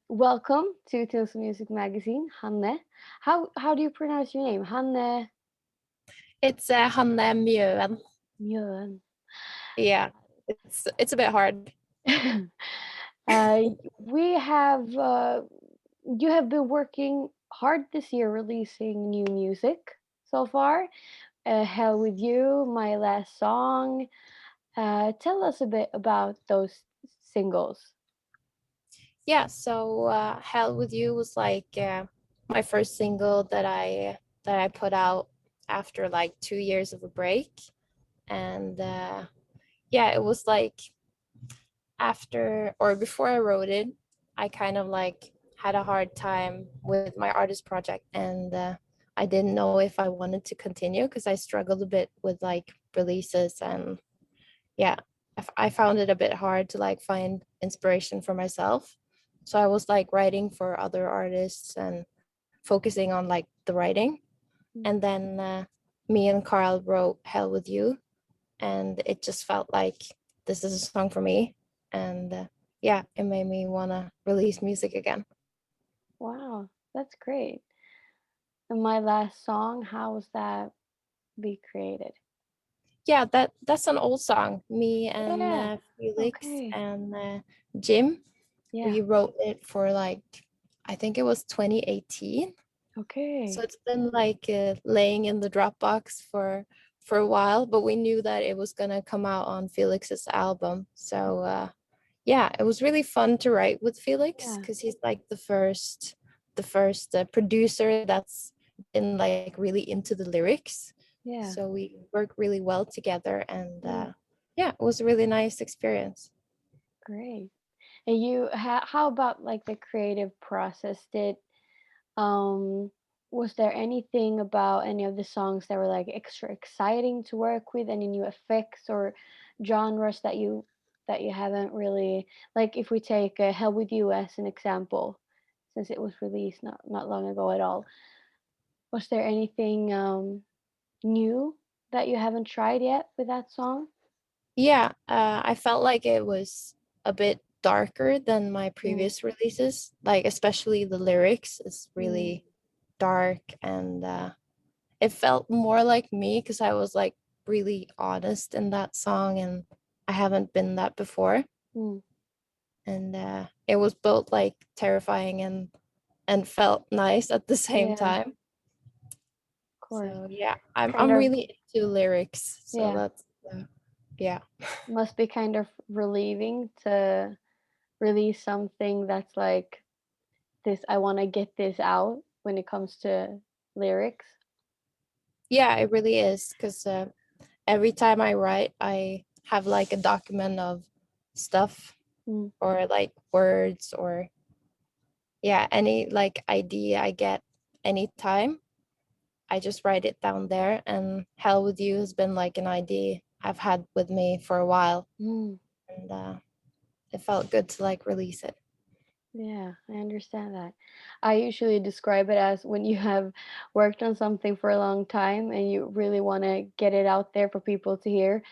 Welcome to Tinsel Music Magazine, Hanne. How do you pronounce your name? Hanne It's Hanne Mjøen. Mjøen. Yeah, it's a bit hard. uh, we have You have been working hard this year, releasing new music so far. Hell with You, My Last Song. Tell us a bit about those singles. Yeah, so Hell with You was like my first single that I put out after like 2 years of a break. And yeah, it was like after or before I wrote it, I kind of like had a hard time with my artist project, and I didn't know if I wanted to continue because I struggled a bit with like releases. And yeah, I found it a bit hard to like find inspiration for myself. So I was like writing for other artists and focusing on like the writing. And then me and Carl wrote Hell with You, and it just felt like this is a song for me. And yeah, it made me want to release music again. Wow, that's great. And My Last Song, how was that be created? Yeah, that's an old song. Me and Yeah. Felix Okay. and Jim, Yeah. we wrote it for like, I think it was 2018. So Okay. it's been like laying in the Dropbox for a while, but we knew that it was gonna come out on Felix's album. So yeah, it was really fun to write with Felix Yeah. because he's like the first producer that's been like really into the lyrics. Yeah. So we work really well together, and Mm, yeah, it was a really nice experience. great. And how about like the creative process? Um, was there anything about any of the songs that were like extra exciting to work with? Any new effects or genres that you haven't really, like if we take Hell with You as an example, since it was released not long ago at all. Was there anything new that you haven't tried yet with that song? Yeah, I felt like it was a bit darker than my Mm, previous releases. Like especially the lyrics is mm, really dark, and it felt more like me because I was like really honest in that song, and I haven't been that before. mm. And it was both like terrifying and felt nice at the same Yeah, of time. course. So yeah, I'm Kind I'm of, really into lyrics. So yeah. that's yeah. Must be kind of relieving to release something that's like this. I want to get this out when it comes to lyrics. Yeah, it really is because every time I write, I have like a document of stuff Mm, or like words or yeah, any like idea I get anytime. I just write it down there. And Hell with You has been like an idea I've had with me for a while, mm. and it felt good to like release it. Yeah, I understand that. I usually describe it as when you have worked on something for a long time and you really want to get it out there for people to hear.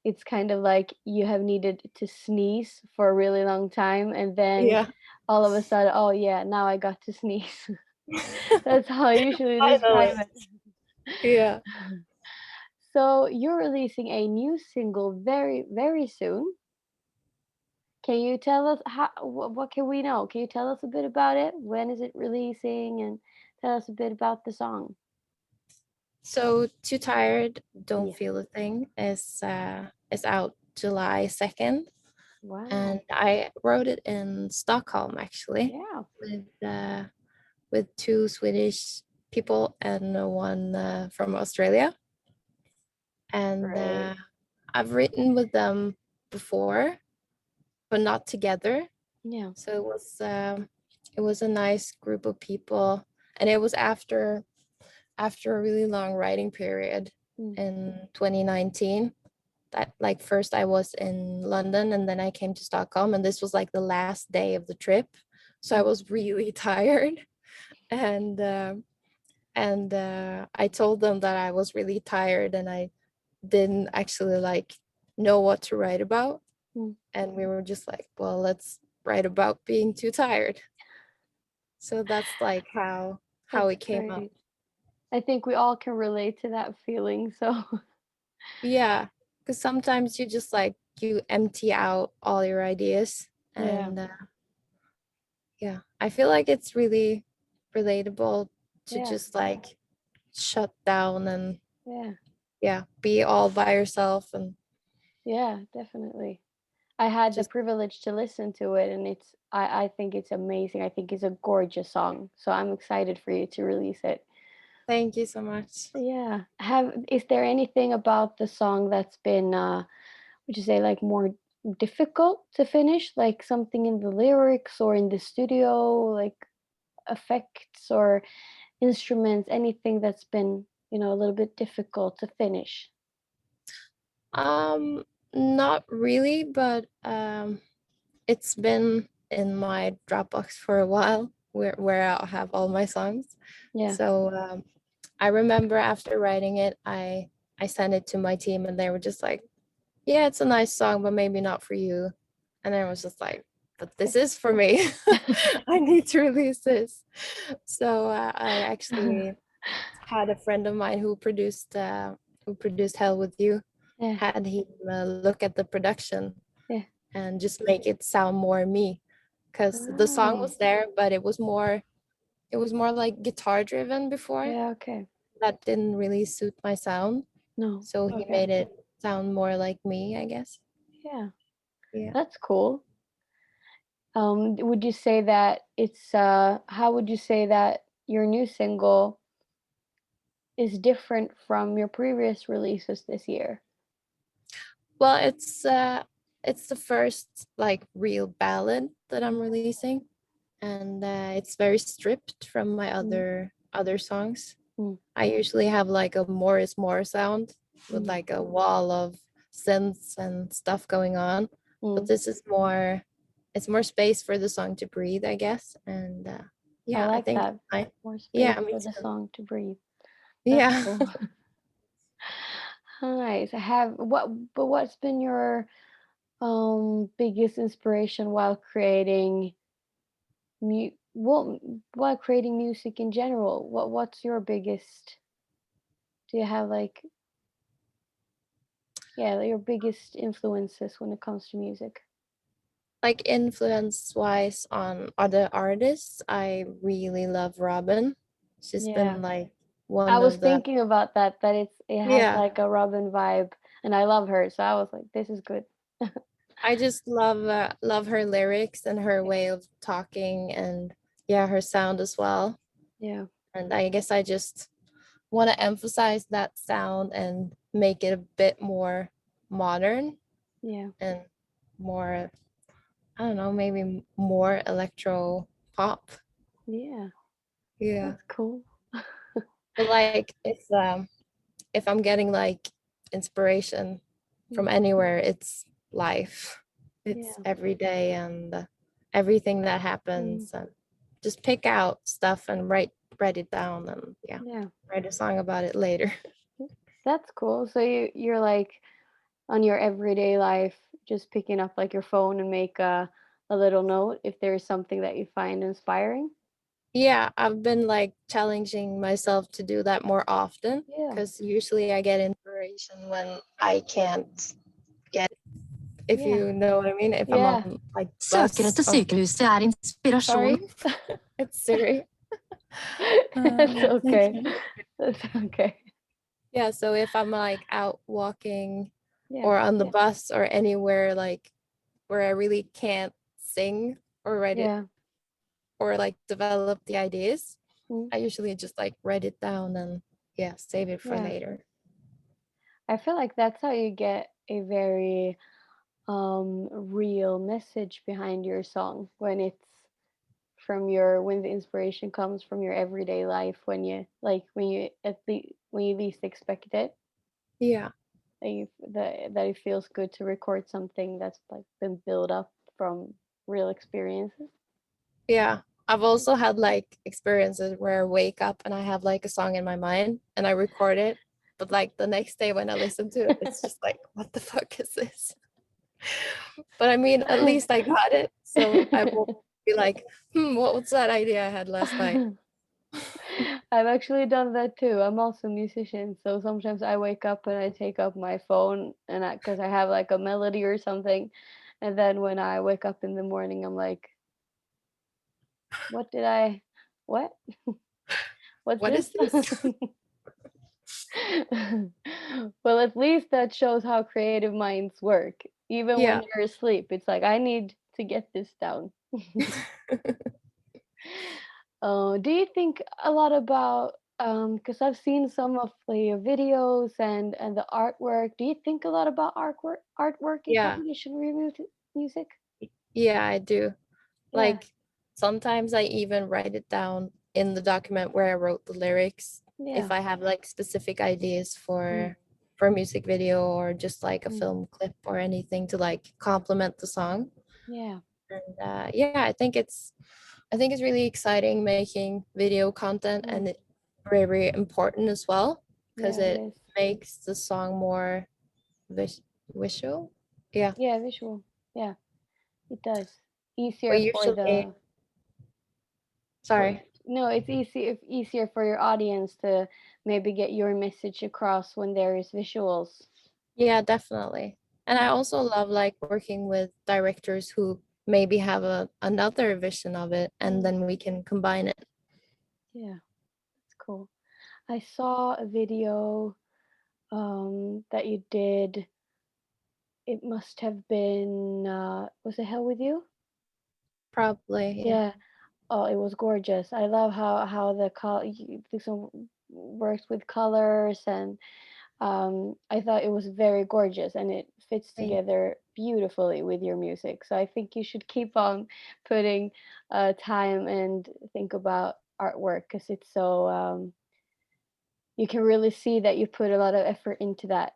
It's kind of like you have needed to sneeze for a really long time, and then Yeah, all of a sudden, oh yeah, now I got to sneeze. That's how I usually describe finally. it. Yeah. So you're releasing a new single very, very soon. Can you tell us what can we know? Can you tell us a bit about it? When is it releasing? And tell us a bit about the song. So Too Tired, Don't Yeah. Feel a Thing is out July 2nd. Wow. And I wrote it in Stockholm actually Yeah. with two Swedish people and one from Australia. And Great. I've written with them before, but not together. Yeah. So it was a nice group of people, and it was after a really long writing period Mm. in 2019. That like first I was in London and then I came to Stockholm, and this was like the last day of the trip. So I Mm. was really tired, and I told them that I was really tired and I didn't actually like know what to write about. Mm. And we were just like, well, write about being too tired. So that's like how That's it came up. great. I think we all can relate to that feeling. So Yeah, because sometimes you just like you empty out all your ideas, yeah, and yeah, I feel like it's really relatable to yeah, just like shut down and yeah, yeah, be all by yourself and yeah, definitely. I had the just privilege to listen to it, and I think it's amazing. I think it's a gorgeous song. So I'm excited for you to release it. thank you so much. Yeah. Have Is there anything about the song that's been would you say like more difficult to finish? Like something in the lyrics or in the studio, like effects or instruments, anything that's been, a little bit difficult to finish? Um, Not really, but it's been in my Dropbox for a while where I'll have all my songs. Yeah. So I remember after writing it, I sent it to my team and they were just like, "Yeah, it's a nice song, but maybe not for you." And I was just like, "But this is for me. I need to release this." So I actually had a friend of mine who produced Hell with You, Yeah. had him look at the production Yeah. and just make it sound more me, because the song Oh. was there but it was more like guitar driven before. Yeah, okay. That didn't really suit my sound, No. so he Okay. made it sound more like me, I guess. Yeah. Yeah. That's cool. Would you say that how would you say that your new single is different from your previous releases this year? Well, it's the first like real ballad that I'm releasing, and it's very stripped from my Mm, other songs. mm, I usually have like a more is more sound with mm, like a wall of synths and stuff going on, but mm. this is more, it's more space for the song to breathe, I guess. And I yeah, I like think that. I More yeah, space me for the too. song to breathe. That's Yeah. cool. Nice. What's been your biggest inspiration while creating while creating music in general? What's your biggest do you have like yeah, your biggest influences when it comes to music? Like influence wise on other artists, I really love Robin. She's Yeah. been like I one was of the thinking about that it has yeah, like a Robin vibe, and I love her, so I was like, this is good. I just love her lyrics and her Yeah. way of talking, and yeah, her sound as well. Yeah. And I guess I just want to emphasize that sound and make it a bit more modern Yeah. and more, I don't know, maybe more electro pop. Yeah. Yeah. That's cool. But like if I'm getting like inspiration from Mm, anywhere, it's life. It's yeah. every day and everything that Mm, happens, and just pick out stuff and write it down and yeah, yeah. write a song about it later. That's cool. So you're like on your everyday life just picking up like your phone and make a little note if there's something that you find inspiring? Yeah, I've been like challenging myself to do that more often, Yeah. because usually I get inspiration when I can't get, if Yeah. you know what I mean, if I'm Yeah. on like Søker bus etter or sykehuset er inspirasjon. sorry, it's Siri. It's okay. Okay. That's okay. Yeah, so if I'm like out walking Yeah. or on the bus or anywhere like where I really can't sing or write it Yeah. or like develop the ideas, Mm, I usually just like write it down and yeah, save it for yeah. later. I feel like that's how you get a very real message behind your song when it's when the inspiration comes from your everyday life when you least expect it, Yeah. that it feels good to record something that's like been built up from real experiences. Yeah. I've also had like experiences where I wake up and I have like a song in my mind and I record it. But like the next day when I listen to it, it's just like, what the fuck is this? But I mean, at least I got it. So I will be like, what was that idea I had last night? I've actually done that too. I'm also a musician, so sometimes I wake up and I take up my phone and because I have like a melody or something, and then when I wake up in the morning, I'm like, what did I, what? What's What this? is this? Well, at least that shows how creative minds work. Even when Yeah. you're asleep, it's like, I need to get this down. Do you think a lot about because I've seen some of your videos and the artwork. Do you think a lot about artwork in Yeah. combination with music? Yeah, I do. Yeah, Like sometimes I even write it down in the document where I wrote the lyrics if yeah, I have like specific ideas mm, for a music video or just like a mm, film clip or anything to like complement the song. yeah, And yeah, I think it's really exciting making video content mm, and it very important as well because yeah. It it is. makes the song more vis visual. Yeah, Yeah, visual. Yeah, it does. we Easier for usually the for sorry. no, it's easier for your audience to maybe get your message across when there is visuals. Yeah, definitely. And I Mm, also love like working with directors who maybe have another vision of it and mm, then we can combine it. yeah, it's cool. I saw a video that you did. It must have been was it Hell with You? Probably, yeah. Yeah. Oh, it was gorgeous. I love how the this one works with colors, and I thought it was very gorgeous, and it fits Thank together beautifully with your music. So I think you should keep on putting time and think about artwork because it's so you can really see that you put a lot of effort into that.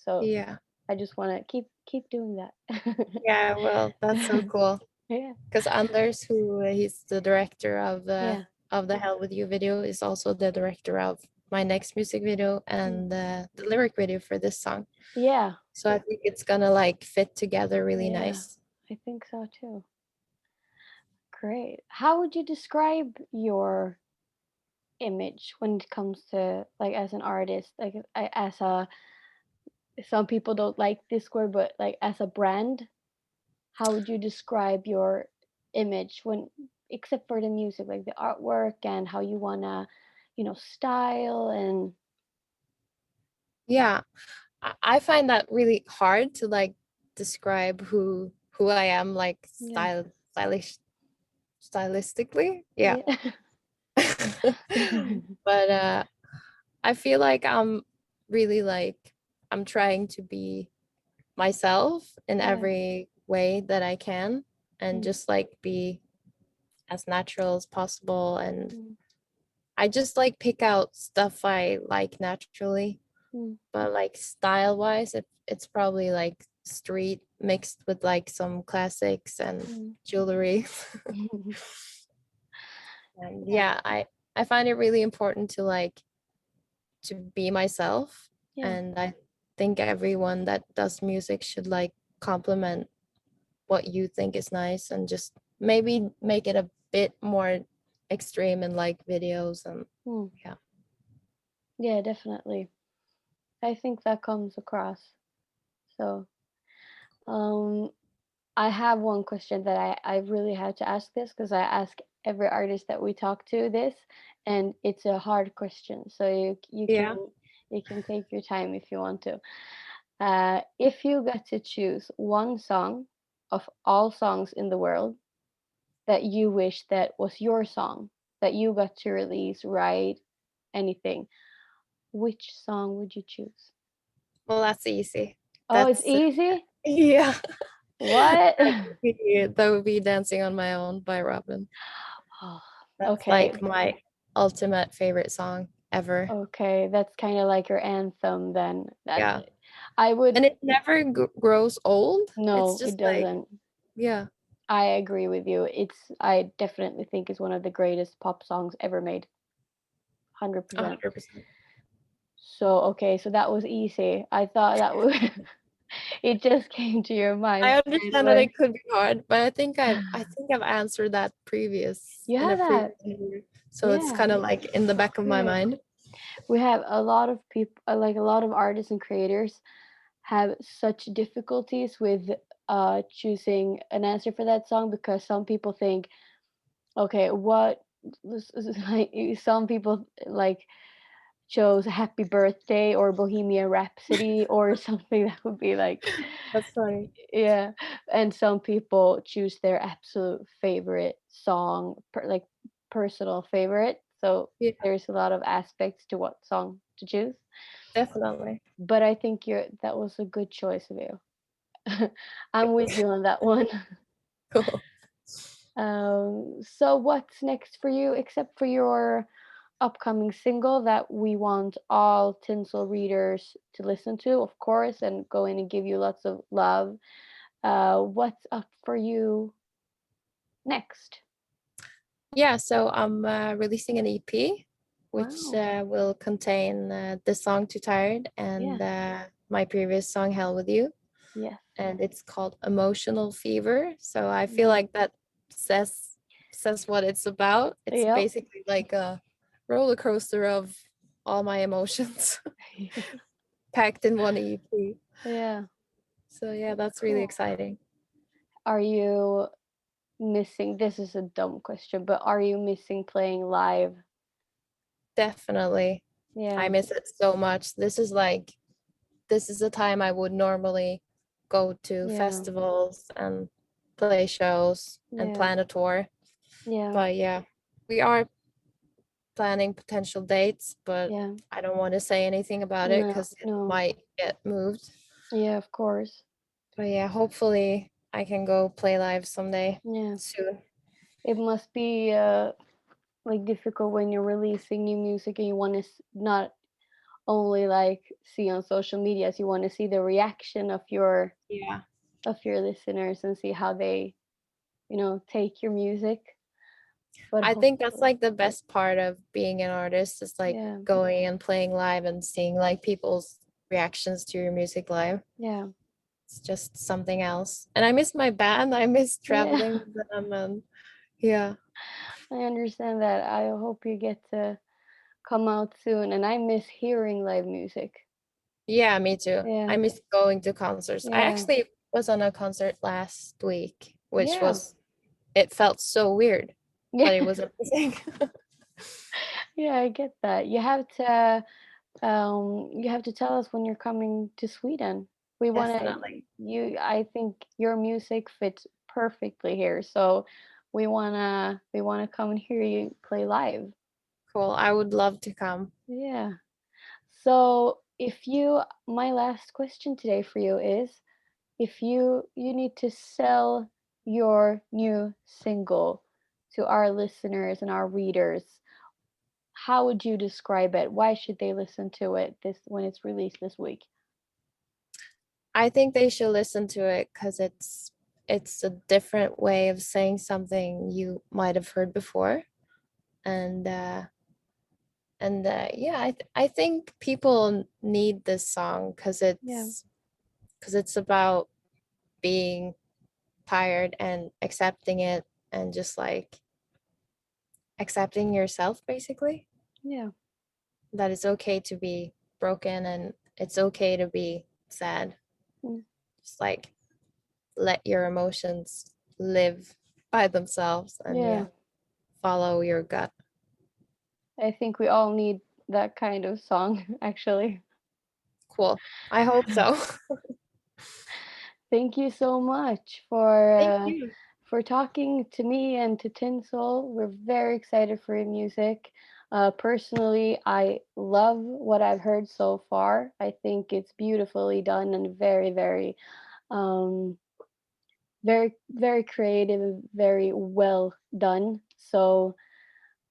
So yeah. I just want to keep doing that. Yeah, well, that's so cool. Yeah, Because Anders, who he's the director yeah, of the Hell with You video, is also the director of my next music video mm, and the lyric video for this song. yeah, So I think it's gonna like fit together really yeah. nice. I think so too. Great. How would you describe your image when it comes to like as an artist, like as a some people don't like this word, but like as a brand, how would you describe your image when except for the music, like the artwork and how you wanna, style and Yeah, I find that really hard to like describe who I am like yeah. stylistically. Yeah. Yeah. But I feel like I'm really like I'm trying to be myself in Yeah. every way that I can and Mm, just like be as natural as possible and mm, I just like pick out stuff I like naturally, mm, but like style wise it's probably like street mixed with like some classics and mm. jewelry. And Yeah. yeah, I find it really important to like to be myself Yeah. and I think everyone that does music should like complement what you think is nice and just maybe make it a bit more extreme in like videos and Mm. yeah. Yeah, definitely. I think that comes across. So, um, I have one question that I really had to ask this because I ask every artist that we talk to this, and it's a hard question. So Yeah. you can take your time if you want to. If you got to choose one song of all songs in the world that you wish that was your song that you got to release, write, anything, which song would you choose? Well, that's easy. Oh, it's That's easy. yeah. What? That would be Dancing on My Own by Robin. Oh, That's okay. like my ultimate favorite song ever. Okay, that's kind of like your anthem then. That Yeah. I would And it never grows old. It's no, it just like, doesn't. yeah, I agree with you. I definitely think it's one of the greatest pop songs ever made. 100%. 100%. So, okay, so that was easy. I thought that would It just came to your mind I straight understand that away. it could be hard, but I think I've answered that previous You in a have previous that. interview. So it's Yeah. kind of like in the back of my Good. mind. We have a lot of people, like a lot of artists and creators have such difficulties with choosing an answer for that song because some people think, okay, what like some people like chose Happy Birthday or Bohemian Rhapsody or something that would be like, That's funny. yeah. And some people choose their absolute favorite song, like personal favorite. So Yeah, there's a lot of aspects to what song to choose. definitely. But I think that was a good choice of you. I'm with you on that one. Cool. So what's next for you, except for your upcoming single that we want all Tinsel readers to listen to, of course, and go in and give you lots of love. What's up for you next? Yeah, so I'm releasing an EP, which Wow. will contain the song Too Tired Yeah. and my previous song Hell With You. Yes. And it's called Emotional Fever. So I feel Yeah. like that says what it's about. It's Yep. basically like a roller coaster of all my emotions packed in one EP. Yeah. So yeah, that's really Cool. exciting. Are you missing, this is a dumb question, but are you missing playing live? Definitely. I Yeah. miss it so much. This is a time I would normally go to Yeah. festivals and play shows and Yeah. plan a tour. Yeah. But yeah, we are planning potential dates, but Yeah. I don't want to say anything about it No. because it No. might get moved. Yeah, of course. But yeah, hopefully I can go play live someday Yeah. soon. It must be like difficult when you're releasing new music and you want to not only like see on social medias, you want to see the reaction Yeah. of your listeners and see how they, take your music. But I think that's hopefully, like the best part of being an artist is like yeah. going and playing live and seeing like people's reactions to your music live. Yeah. It's just something else. And I miss my band. I miss Yeah. traveling with them and yeah. I understand that. I hope you get to come out soon, and I miss hearing live music. Yeah, me too. Yeah. I miss going to concerts. I Yeah. actually was on a concert last week, which Yeah. was it felt so weird, Yeah. but it was amazing. Yeah, I get that. You have to tell us when you're coming to Sweden. We want to Definitely. you I think your music fits perfectly here. So we want to come and hear you play live. Cool. I would love to come. Yeah. So, if you my last question today for you is, if you need to sell your new single to our listeners and our readers, how would you describe it? Why should they listen to it this when it's released this week? I think they should listen to it because it's a different way of saying something you might have heard before. And yeah, I think people need this song Yeah. because it's about being tired and accepting it and just like accepting yourself basically, Yeah. that it's okay to be broken and it's okay to be sad. Mm. Just like let your emotions live by themselves and Yeah. yeah, follow your gut. I think we all need that kind of song actually. Cool. I hope so. Thank you so much Thank you. for talking to me and to Tinsel. We're very excited for your music. Personally, I love what I've heard so far. I think it's beautifully done and um, very creative, and very well done. So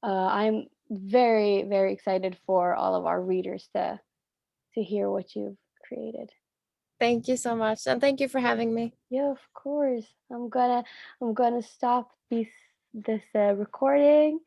I'm very excited for all of our readers to hear what you've created. Thank you so much and thank you for having me. Yeah, of course. I'm gonna stop this recording.